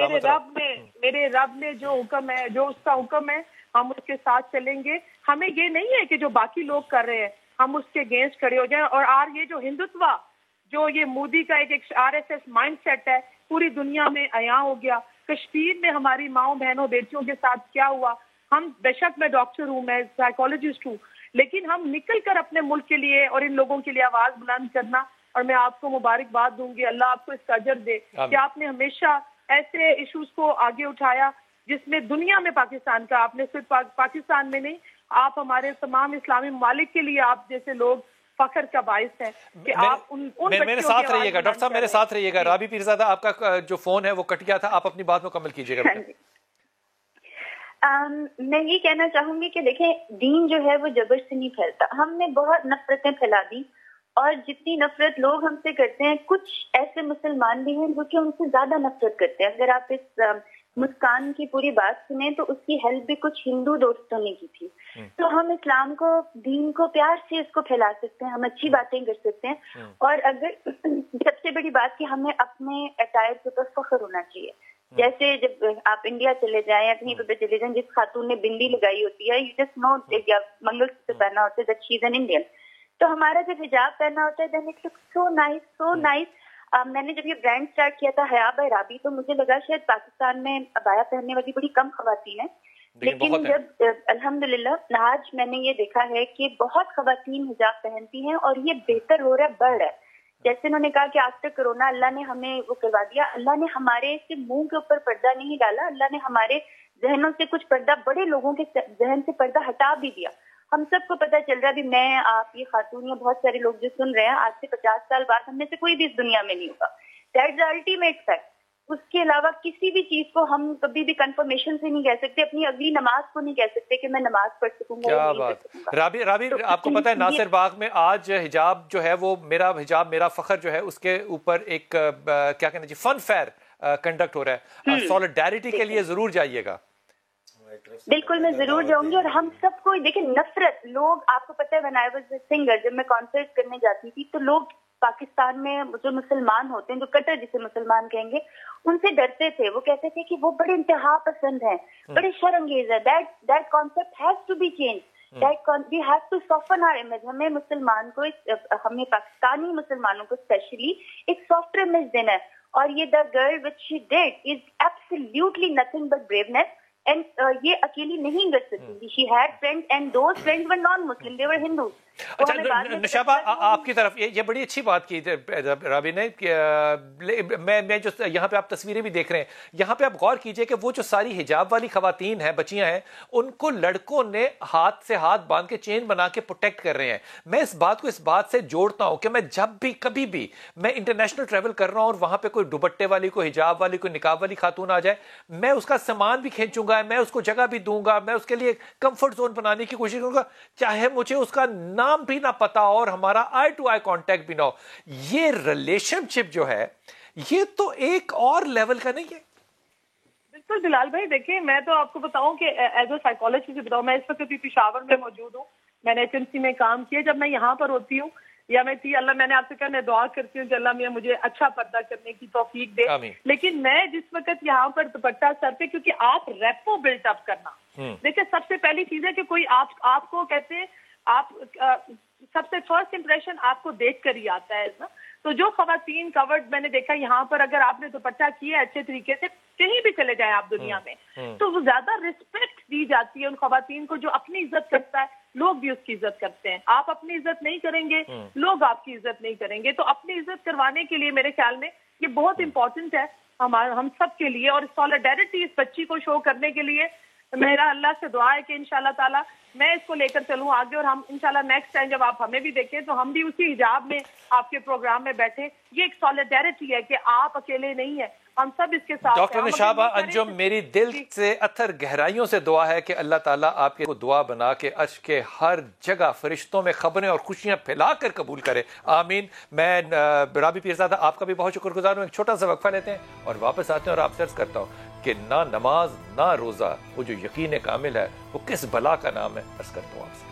میرے رب نے جو حکم ہے، جو اس کا حکم ہے، ہم اس کے ساتھ چلیں گے. ہمیں یہ نہیں ہے کہ جو باقی لوگ کر رہے ہیں ہم اس کے اگینسٹ کھڑے ہو جائیں. اور یہ جو ہندوتوا، جو یہ مودی کا ایک RSS مائنڈ سیٹ ہے، پوری دنیا میں عیاں ہو گیا. کشمیر میں ہماری ماؤں بہنوں بیٹیوں کے ساتھ کیا ہوا، ہم بے شک میں ڈاکٹر ہوں، میں سائیکالوجسٹ ہوں، لیکن ہم نکل کر اپنے ملک کے لیے اور ان لوگوں کے لیے آواز بلند کرنا. اور میں آپ کو مبارکباد دوں گی، اللہ آپ کو اس کا اجر دے کہ آپ نے ہمیشہ ایسے ایشوز کو آگے اٹھایا جس میں دنیا میں پاکستان کا، آپ نے صرف پاکستان میں نہیں، آپ ہمارے تمام اسلامی ممالک کے لیے آپ جیسے لوگ فخر کا باعث ہے کہ آپ میرے ساتھ رہیے گا. ڈاکٹر صاحب میرے ساتھ رہیے گا. رابی پیرزادہ آپ کا جو فون ہے وہ کٹ گیا تھا، آپ اپنی بات مکمل کیجیے گا. میں یہ کہنا چاہوں گی کہ دیکھیں دین جو ہے وہ جبر سے نہیں پھیلتا. ہم نے بہت نفرتیں پھیلا دی اور جتنی نفرت لوگ ہم سے کرتے ہیں، کچھ ایسے مسلمان بھی ہیں جو کہ ان سے زیادہ نفرت کرتے ہیں. اگر آپ اس مسکان کی پوری بات سنیں تو اس کی ہیلپ بھی کچھ ہندو دوستوں نے کی تھی. تو ہم اسلام کو، دین کو پیار سے اس کو پھیلا سکتے ہیں، ہم اچھی باتیں کر سکتے ہیں. اور اگر سب سے بڑی بات کہ ہمیں اپنے اٹائر کے اوپر فخر ہونا چاہیے. جیسے جب آپ انڈیا چلے جائیں یا کہیں پہ چلے جائیں، جس خاتون نے بندی لگائی ہوتی ہے، یو جسٹ نو یا منگل سے پہنا ہوتا ہے that she is an Indian. تو ہمارا جب حجاب پہنا ہوتا ہے then it looks so nice, so nice. میں نے جب یہ برانڈ اسٹارٹ کیا تھا حیا بائی رابی، تو مجھے لگا شاید پاکستان میں عبایا پہننے والی بڑی کم خواتین ہیں، لیکن جب الحمدللہ آج میں نے یہ دیکھا ہے کہ بہت خواتین حجاب پہنتی ہیں اور یہ بہتر ہو رہا ہے، بڑھ رہا ہے. جیسے انہوں نے کہا کہ آفٹر کرونا اللہ نے ہمیں وہ کروا دیا. اللہ نے ہمارے صرف منہ کے اوپر پردہ نہیں ڈالا، اللہ نے ہمارے ذہنوں سے کچھ پردہ، بڑے لوگوں کے ذہن سے پردہ ہٹا بھی دیا. ہم سب کو پتہ چل رہا ہے، بھی میں، آپ، یہ خاتون یا بہت سارے لوگ جو سن رہے ہیں، آج سے 50 سال بعد ہم میں سے کوئی بھی اس دنیا میں نہیں ہوگا. That's the ultimate fact. اس کے علاوہ کسی بھی چیز کو ہم کبھی بھی کنفرمیشن سے نہیں کہہ سکتے. اپنی اگلی نماز کو نہیں کہہ سکتے کہ میں نماز پڑھ سکوں گا. کیا بات. رابی آپ کو پتہ ہے ناصر باغ میں آج حجاب جو ہے وہ میرا حجاب میرا فخر جو ہے اس کے اوپر ایک کیا کہنا جی فن فیئر کنڈکٹ ہو رہا ہے. سولیڈیرٹی کے لیے ضرور جائیے گا. بالکل میں ضرور جاؤں گی. اور ہم سب کو دیکھیں نفرت، لوگ، آپ کو پتہ ہے when I was a singer، جب میں کانسرٹ کرنے جاتی تھی تو لوگ پاکستان میں جو مسلمان ہوتے ہیں، جو کٹر جسے مسلمان کہیں گے، ان سے ڈرتے تھے. وہ کہتے تھے کہ وہ بڑے انتہا پسند ہیں، بڑے شرانگیز ہیں. that concept has to be changed. we have to soften our image. ہمیں مسلمان کو، ہمیں پاکستانی مسلمانوں کو اسپیشلی ایک سافٹ امیج دینا ہے. اور یہ the girl which she did is absolutely nothing but braveness. And یہ اکیلی نہیں کر سکتی. She had friends and those friends were non-Muslim, they were Hindus. اچھا نشابہ آپ کی طرف یہ بڑی اچھی بات کی رابی نے. میں جو یہاں پہ آپ تصویریں بھی دیکھ رہے ہیں، یہاں پہ آپ غور کیجئے کہ وہ جو ساری حجاب والی خواتین ہیں، بچیاں ہیں، ان کو لڑکوں نے ہاتھ سے ہاتھ باندھ کے چین بنا کے پروٹیکٹ کر رہے ہیں. میں اس بات کو اس بات سے جوڑتا ہوں کہ میں جب بھی کبھی بھی میں انٹرنیشنل ٹریول کر رہا ہوں اور وہاں پہ کوئی دوپٹے والی، کوئی حجاب والی، کوئی نقاب والی خاتون آ جائے، میں اس کا سامان بھی کھینچوں گا، میں اس کو جگہ بھی دوں گا، میں اس کے لیے کمفرٹ زون بنانے کی کوشش کروں گا، چاہے مجھے اس کا نام بھی نہ پتا اور ہمارا آئی ٹو آئی کانٹیکٹ بھی نہ ہو. یہ ریلیشن شپ جو ہے یہ تو ایک اور لیول کا نہیں ہے؟ بالکل بلال بھائی، دیکھیں میں تو آپ کو بتاؤں کہ ایز اے سائیکالوجسٹ سے بتاؤں، میں اس وقت بھی پشاور میں موجود ہوں، میں نے HMC میں کام کیا. جب میں یہاں پر ہوتی ہوں یا میں اللہ، میں نے آپ سے کہا میں دعا کرتی ہوں کہ اللہ میاں مجھے اچھا پردہ کرنے کی توفیق دے. لیکن میں جس وقت یہاں پر دوپٹہ سر پہ، کیونکہ آپ ریپو بلٹ اپ کرنا، دیکھیں سب سے پہلی چیز ہے کہ کوئی آپ کو کہتے ہیں، آپ سب سے فرسٹ امپریشن آپ کو دیکھ کر ہی آتا ہے نا. تو جو خواتین کورڈ میں نے دیکھا یہاں پر، اگر آپ نے دوپٹہ کیا اچھے طریقے سے، کہیں بھی چلے جائیں آپ دنیا میں، تو وہ زیادہ رسپیکٹ دی جاتی ہے ان خواتین کو جو اپنی عزت کرتا ہے. لوگ بھی اس کی عزت کرتے ہیں. آپ اپنی عزت نہیں کریں گے، لوگ آپ کی عزت نہیں کریں گے. تو اپنی عزت کروانے کے لیے میرے خیال میں یہ بہت امپورٹنٹ ہے ہم سب کے لیے. اور سولیڈیرٹی اس بچی کو شو کرنے کے لیے میرا اللہ سے دعا ہے کہ انشاءاللہ تعالی میں اس کو لے کر چلوں آگے، اور ہم انشاءاللہ نیکسٹ ٹائم جب آپ ہمیں بھی دیکھیں تو ہم بھی اسی حجاب میں آپ کے پروگرام میں بیٹھے. یہ ایک سولیڈیرٹی ہے کہ آپ اکیلے نہیں ہیں، ہم سب اس کے ساتھ. ڈاکٹر نشابہ انجم، میری دل سے اتھر گہرائیوں سے دعا ہے کہ اللہ تعالیٰ آپ کو دعا بنا کے عرش کے ہر جگہ فرشتوں میں خبریں اور خوشیاں پھیلا کر قبول کرے، آمین. میں رابی پیرزادہ آپ کا بھی بہت شکر گزار ہوں. ایک چھوٹا سا وقفہ لیتے ہیں اور واپس آتے ہیں اور آپ سے عرض کرتا ہوں کہ نہ نماز نہ روزہ، وہ جو یقین کامل ہے وہ کس بلا کا نام ہے. عرض کرتا ہوں آپ سے.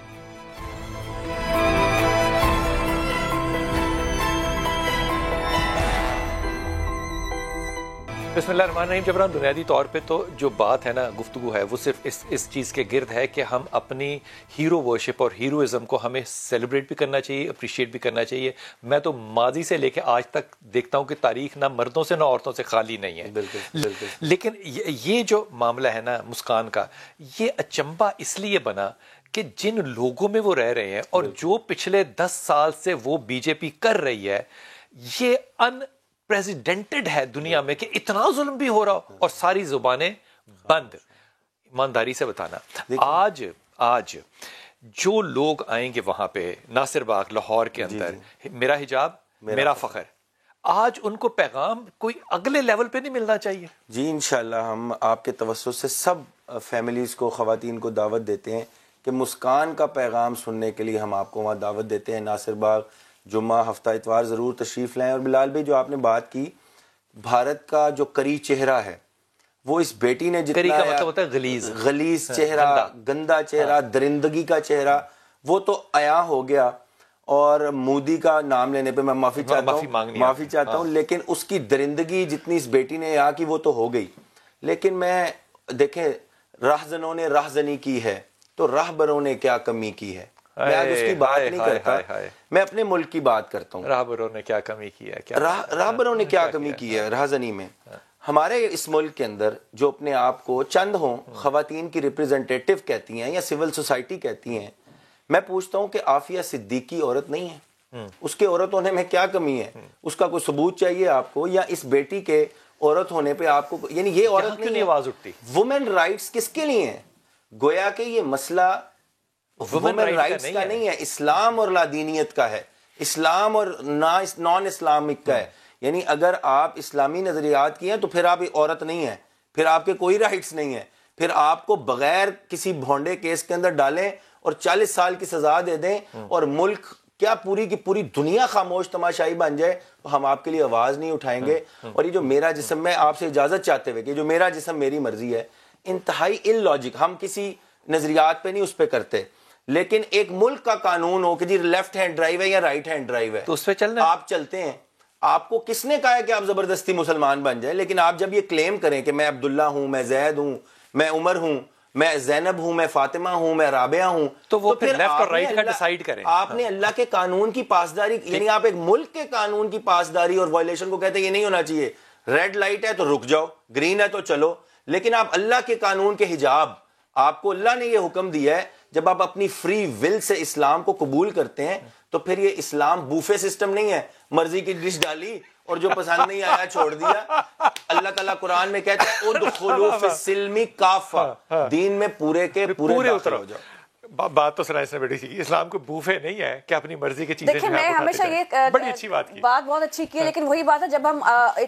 بسم اللہ الرحمن الرحیم. جبران، بنیادی طور پہ تو جو بات ہے نا، گفتگو ہے، وہ صرف اس چیز کے گرد ہے کہ ہم اپنی ہیرو ورشپ اور ہیروازم کو ہمیں سیلیبریٹ بھی کرنا چاہیے، اپریشیٹ بھی کرنا چاہیے. میں تو ماضی سے لے کے آج تک دیکھتا ہوں کہ تاریخ نہ مردوں سے نہ عورتوں سے خالی نہیں ہے. بالکل. لیکن یہ جو معاملہ ہے نا مسکان کا، یہ اچنبا اس لیے بنا کہ جن لوگوں میں وہ رہ رہے ہیں اور جو پچھلے 10 سال سے وہ بی جے پی کر رہی ہے، یہ پریزیڈنٹڈ ہے دنیا میں کہ اتنا ظلم بھی ہو رہا اور ساری زبانیں بند. ایمانداری سے بتانا، آج جو لوگ آئیں گے وہاں پہ ناصر باغ لاہور کے اندر، میرا حجاب میرا فخر، آج ان کو پیغام کوئی اگلے لیول پہ نہیں ملنا چاہیے؟ جی انشاءاللہ ہم آپ کے توسط سے سب فیملیز کو، خواتین کو دعوت دیتے ہیں کہ مسکان کا پیغام سننے کے لیے ہم آپ کو وہاں دعوت دیتے ہیں. ناصر باغ جمعہ ہفتہ اتوار ضرور تشریف لائیں. اور بلال بھائی، جو آپ نے بات کی، بھارت کا جو کری چہرہ ہے وہ اس بیٹی نے کری کا مطلب ہوتا ہے غلیظ چہرہ، گندا چہرہ، درندگی کا چہرہ، وہ تو عیاں ہو گیا. اور مودی کا نام لینے پہ میں معافی چاہتا ہوں، لیکن اس کی درندگی جتنی اس بیٹی نے یہاں کی وہ تو ہو گئی. لیکن میں دیکھیں، راہزنوں نے راہزنی کی ہے تو راہبروں نے کیا کمی کی ہے. میں آج اس کی بات نہیں کرتا، میں اپنے ملک کی بات کرتا ہوں. راہبروں نے کیا کمی کی ہے، راہبروں نے کیا کمی کی ہے راہزنی میں. ہمارے اس ملک کے اندر جو اپنے آپ کو چند ہوں خواتین کی ریپریزنٹیٹو کہتی ہیں یا سول سوسائٹی کہتی ہیں، میں پوچھتا ہوں کہ عافیہ صدیقی عورت نہیں ہے؟ اس کے عورت ہونے میں کیا کمی ہے؟ اس کا کوئی ثبوت چاہیے آپ کو؟ یا اس بیٹی کے عورت ہونے پہ آپ کو، یعنی یہ عورت نہیں آواز اٹھتی؟ وومن رائٹس کس کے لیے ہیں؟ گویا کہ یہ مسئلہ وومن رائٹس کا نہیں ہے، اسلام اور لادینیت کا ہے، اسلام اور نان اسلامک کا ہے. یعنی اگر آپ اسلامی نظریات کی ہیں تو پھر آپ عورت نہیں ہیں، پھر آپ کے کوئی رائٹس نہیں ہیں، پھر آپ کو بغیر کسی بھونڈے کیس کے اندر ڈالیں اور 40 سال کی سزا دے دیں اور ملک کیا پوری کی پوری دنیا خاموش تماشائی بن جائے تو ہم آپ کے لیے آواز نہیں اٹھائیں گے. اور یہ جو میرا جسم، میں آپ سے اجازت چاہتے ہوئے کہ جو میرا جسم میری مرضی ہے، انتہائی ان لاجک، ہم کسی نظریات پہ نہیں اس پہ کرتے، لیکن ایک ملک کا قانون ہو کہ جی لیفٹ ہینڈ ڈرائیو ہے یا رائٹ ہینڈ ڈرائیو ہے، تو اس پہ چلنا، آپ چلتے ہیں. آپ کو کس نے کہا ہے کہ آپ زبردستی مسلمان بن جائیں؟ لیکن آپ جب یہ کلیم کریں کہ میں عبداللہ ہوں، میں زید ہوں، میں عمر ہوں، میں زینب ہوں، میں فاطمہ ہوں، میں رابعہ ہوں، تو وہ پھر لیفٹ اور رائٹ کا ڈیسائیڈ کریں. آپ نے اللہ کے قانون کی پاسداری، یعنی آپ ایک ملک کے قانون کی پاسداری اور وائلیشن کو کہتے ہیں یہ نہیں ہونا چاہیے. ریڈ لائٹ ہے تو رک جاؤ، گرین ہے تو چلو. لیکن آپ اللہ کے قانون کے حجاب، آپ کو اللہ نے یہ حکم دیا ہے، جب آپ اپنی فری ول سے اسلام کو قبول کرتے ہیں تو پھر یہ اسلام بوفے سسٹم نہیں ہے، مرضی کی ڈش ڈالی اور جو پسند نہیں آیا چھوڑ دیا. اللہ تعالیٰ قرآن میں کہتا ہے ادخلوا فی السلم کافہ، دین میں پورے کے پورے داخل ہو جاؤ. بات تو سنا اس نے بیٹی سی، اسلام کو بوفے نہیں ہے کہ اپنی مرضی کی چیزیں دیکھیں میں ہمیشہ یہ بڑی اچھی بات کی، بات بہت اچھی کی ہے، لیکن وہی بات ہے جب ہم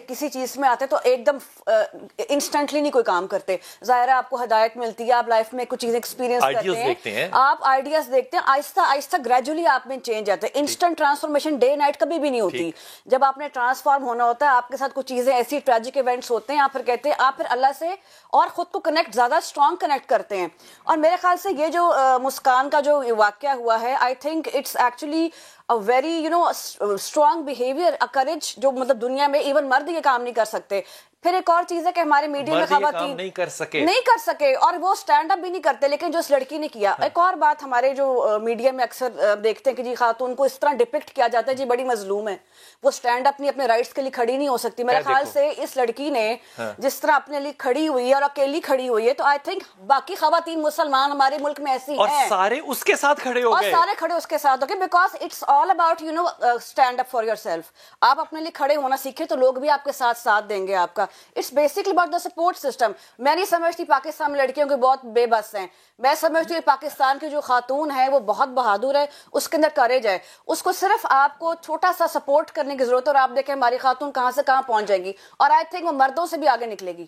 کسی چیز میں آتے تو ایک دم انسٹنٹلی نہیں کوئی کام کرتے. ظاہر ہے آپ کو ہدایت ملتی ہے، آپ لائف میں کچھ چیزیں ایکسپیرینس کرتے ہیں، آپ آئیڈیاز دیکھتے ہیں، آہستہ آہستہ گریجولی آپ میں چینج آتے ہیں. انسٹنٹ ٹرانسفارمیشن ڈے نائٹ کبھی بھی نہیں ہوتی. جب آپ نے ٹرانسفارم ہونا ہوتا ہے، آپ کے ساتھ کچھ چیزیں ایسی ٹریجک ایونٹس ہوتے ہیں، آپ پھر کہتے ہیں، آپ پھر اللہ سے اور خود کو کنیکٹ زیادہ اسٹرانگ کنیکٹ کرتے ہیں. اور میرے خیال سے یہ جو مسکان کا جو واقعہ ہوا ہے، I think it's actually very strong behaviour, courage جو مطلب دنیا میں ایون مرد یہ کام نہیں کر سکتے. پھر ایک اور چیز ہے کہ ہمارے میڈیا میں خواتین نہیں کر سکے اور وہ اسٹینڈ اپ بھی نہیں کرتے، لیکن جو اس لڑکی نے کیا. ایک اور بات ہمارے جو میڈیا میں اکثر دیکھتے ہیں کہ جی خاتون کو اس طرح ڈپکٹ کیا جاتا ہے جی بڑی مظلوم ہے، وہ اسٹینڈ اپ نہیں، اپنے رائٹس کے لیے کھڑی نہیں ہو سکتی. میرے خیال سے اس لڑکی نے جس طرح اپنے لیے کھڑی ہوئی ہے اور اکیلی کھڑی ہوئی ہے، تو آئی تھنک باقی خواتین مسلمان ہمارے ملک میں ایسی ہیں، سارے اس کے ساتھ کھڑے ہو گئے، اور سارے کھڑے اس کے ساتھ ہو گئے، because it's all about stand up for yourself. آپ اپنے لیے کھڑے ہونا سیکھیں تو لوگ بھی آپ کے ساتھ دیں گے آپ کا. It's basically about the support system. میں نہیں سمجھتی پاکستان میں لڑکیوں کے بہت بے بس ہیں. میں سمجھتی ہوں پاکستان کی جو خاتون ہے وہ بہت بہادر ہے، اس کے اندر کریج ہے. اس کو صرف آپ کو چھوٹا سا سپورٹ کرنے کی ضرورت ہے، اور آپ دیکھیں ہماری خاتون کہاں سے کہاں پہنچ جائے گی. اور آئی تھنک وہ مردوں سے بھی آگے نکلے گی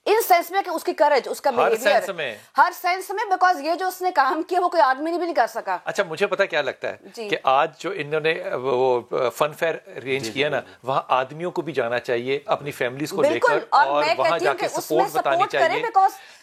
ان سینس میں کہ اس کی کریج، اس کا بیہیویئر ہر سینس میں، بیکاز یہ جو اس نے کام کیا وہ کوئی آدمی بھی نہیں کر سکا. اچھا مجھے پتا کیا لگتا ہے کہ آج جو انہوں نے وہ فن فیئر ارینج کیا نا، وہاں آدمیوں کو بھی جانا چاہیے اپنی فیملیز کو لے کر، اور وہاں جا کے سپورٹ بتانی چاہیے.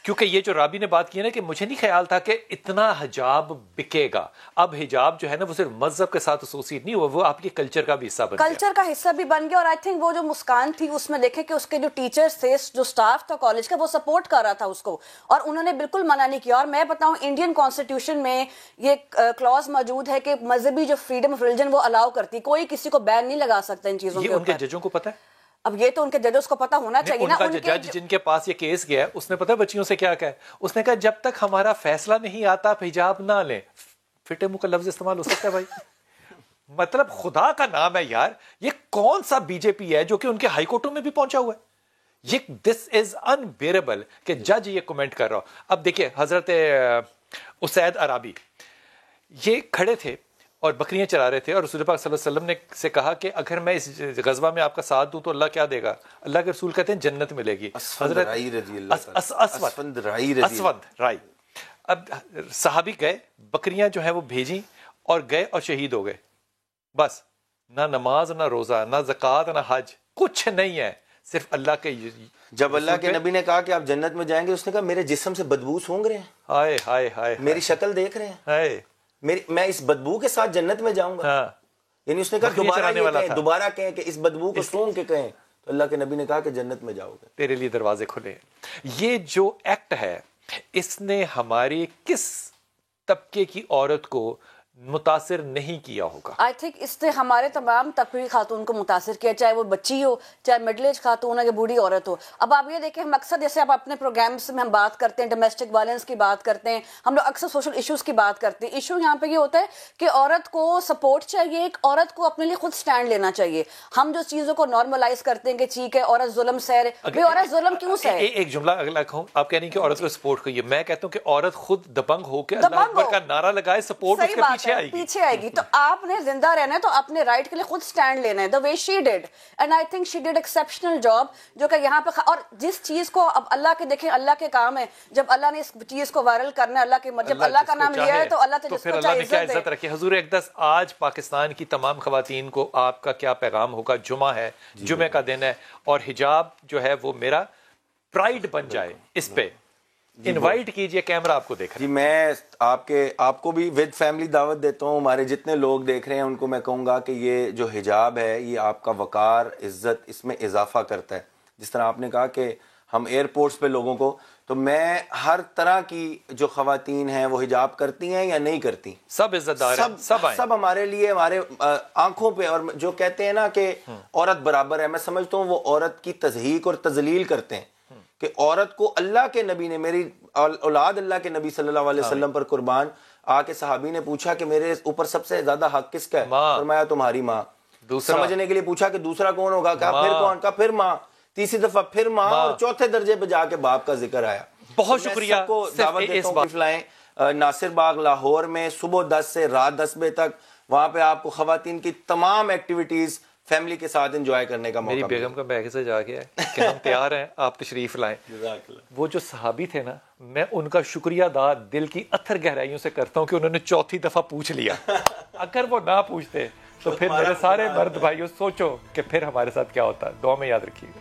کیونکہ یہ جو رابی نے بات کی ہے نا کہ مجھے نہیں خیال تھا کہ اتنا حجاب بکے گا. اب حجاب جو ہے نا وہ صرف مذہب کے ساتھ ایسوسیٹ نہیں ہوا، وہ آپ کے کلچر کا بھی حصہ بن گیا، کلچر کا حصہ بھی بن گیا. اور آئی تھنک وہ جو مسکان تھی اس میں دیکھیں کہ اس کے جو ٹیچرز تھے، جو سٹاف تھا کالج کا، وہ سپورٹ کر رہا تھا اس کو، اور انہوں نے بالکل منع نہیں کیا. اور میں بتاؤں انڈین کانسٹیٹیوشن میں یہ کلاز موجود ہے کہ مذہبی جو فریڈم آف ریلیجن وہ الاؤ کرتی، کوئی کسی کو بین نہیں لگا سکتا ان چیزوں کے. ان کے ججوں کو پتہ ہے؟ اب یہ تو ان کے ججز کو پتا ہونا چاہیے نا. ان کا جج جن کے پاس یہ کیس گیا اس نے پتا بچیوں سے کیا کہا؟ اس نے کہا جب تک ہمارا فیصلہ نہیں آتا آپ حجاب نہ لیں. فٹے منہ کا لفظ استعمال ہو سکتا ہے بھائی؟ مطلب خدا کا نام ہے یار، یہ کون سا بی جے پی ہے جو کہ ان کے ہائی کورٹوں میں بھی پہنچا ہوا ہے؟ یہ دس از انبیئریبل کہ جج یہ کمنٹ کر رہا ہو. اب دیکھیے حضرت اسید عرابی یہ کھڑے تھے اور بکریاں چرا رہے تھے، اور رسول پاک صلی اللہ علیہ وسلم نے سے کہا کہ اگر میں اس غزوہ میں آپ کا ساتھ دوں تو اللہ کیا دے گا؟ اللہ کے رسول کہتے ہیں جنت ملے گی. حضرت اسود رائی. اب صحابی گئے، بکریاں جو ہیں وہ بھیجیں اور گئے اور شہید ہو گئے. بس نہ نماز نہ روزہ نہ زکوٰۃ نہ حج، کچھ نہیں ہے، صرف اللہ کے. جب اللہ کے نبی نے کہا کہ آپ جنت میں جائیں گے، اس نے کہا میرے جسم سے بدبو سونگ رہے ہیں، ہائے ہائے ہائے، میری شکل دیکھ رہے ہیں، میں اس بدبو کے ساتھ جنت میں جاؤں گا. یعنی اس نے کہا دوبارہ کہیں کہ اس بدبو کو سونگ کے کہیں، تو اللہ کے نبی نے کہا کہ جنت میں جاؤ گے، تیرے لیے دروازے کھلے. یہ جو ایکٹ ہے اس نے ہماری کس طبقے کی عورت کو متاثر نہیں کیا ہوگا؟ آئی تھنک اس نے ہمارے تمام طبقے خاتون کو متاثر کیا، چاہے وہ بچی ہو، چاہے مڈل ایج خاتون ہو یا بوڑھی عورت ہو. اب آپ یہ دیکھیں ہم اکثر جیسے آپ اپنے پروگرامس میں ہم بات کرتے ہیں ڈومیسٹک وائلنس کی بات کرتے ہیں، ہم لوگ اکثر سوشل ایشوز کی بات کرتے ہیں. ایشو یہاں پہ یہ ہوتا ہے کہ عورت کو سپورٹ چاہیے، ایک عورت کو اپنے لیے خود سٹینڈ لینا چاہیے. ہم جو چیزوں کو نارملائز کرتے ہیں کہ ٹھیک ہے عورت ظلم سہ رہے، عورت ظلم کیوں سہ؟ ایک جملہ اگلا کہوں، آپ کہہ رہی ہیں کہ عورت کو سپورٹ کریے، میں کہتا ہوں کہ عورت خود دبنگ ہو کے اللہ اکبر کا نعرہ لگائے، سپورٹ اس کے پیچھے آئے گی. تو آپ نے زندہ رہنا ہے تو اپنے رائٹ کے لیے خود سٹینڈ لینا ہے. The way she did, and I think she did exceptional job. جو کہ یہاں پہ اور جس چیز کو اب اللہ کے دیکھیں، اللہ کے کام ہے، جب اللہ نے اس چیز کو وائرل کرنا ہے، اللہ کے جب اللہ کا نام لیا ہے تو اللہ تو جس کو چاہے عزت رکھے. حضور اقدس آج پاکستان کی تمام خواتین کو آپ کا کیا پیغام ہوگا؟ جمعہ ہے، جمعے کا دن ہے، اور حجاب جو ہے وہ میرا پرائڈ بن جائے. اس پہ انوائٹ کیجئے، کیمرہ آپ کو دیکھ رہے ہیں. جی میں آپ کو بھی ود فیملی دعوت دیتا ہوں. ہمارے جتنے لوگ دیکھ رہے ہیں ان کو میں کہوں گا کہ یہ جو حجاب ہے یہ آپ کا وقار، عزت اس میں اضافہ کرتا ہے. جس طرح آپ نے کہا کہ ہم ایئرپورٹس پہ لوگوں کو، تو میں ہر طرح کی جو خواتین ہیں وہ حجاب کرتی ہیں یا نہیں کرتی، سب عزت دار ہیں، سب ہمارے لیے، ہمارے آنکھوں پہ. اور جو کہتے ہیں نا کہ عورت برابر ہے، میں سمجھتا ہوں وہ عورت کی تضحیق اور تذلیل کرتے ہیں کہ عورت کو اللہ کے نبی نے، میری اولاد اللہ کے نبی صلی اللہ علیہ وسلم پر قربان. آ کے صحابی نے پوچھا کہ میرے اوپر سب سے زیادہ حق کس کا ہے؟ فرمایا تمہاری ماں. سمجھنے کے لیے پوچھا کہ دوسرا کون ہوگا؟ کہا پھر کون؟ کہا پھر ماں. تیسری دفعہ پھر ماں، اور چوتھے درجے پہ جا کے باپ کا ذکر آیا. بہت شکریہ. کو دعوت دیتا ہوں لائیں. ناصر باغ لاہور میں صبح 10 سے رات 10 بجے تک، وہاں پہ آپ کو خواتین کی تمام ایکٹیویٹیز فیملی کے ساتھ انجوائے کرنے کا موقع. میری بیگم کا میسج آ گیا ہے کہ ہم تیار ہیں، آپ تشریف لائیں. وہ جو صحابی تھے نا، میں ان کا شکریہ ادا دل کی اتھر گہرائیوں سے کرتا ہوں کہ انہوں نے چوتھی دفعہ پوچھ لیا. اگر وہ نہ پوچھتے تو پھر میرے سارے مرد بھائیوں سوچو کہ پھر ہمارے ساتھ کیا ہوتا. دعا میں یاد رکھیے گا.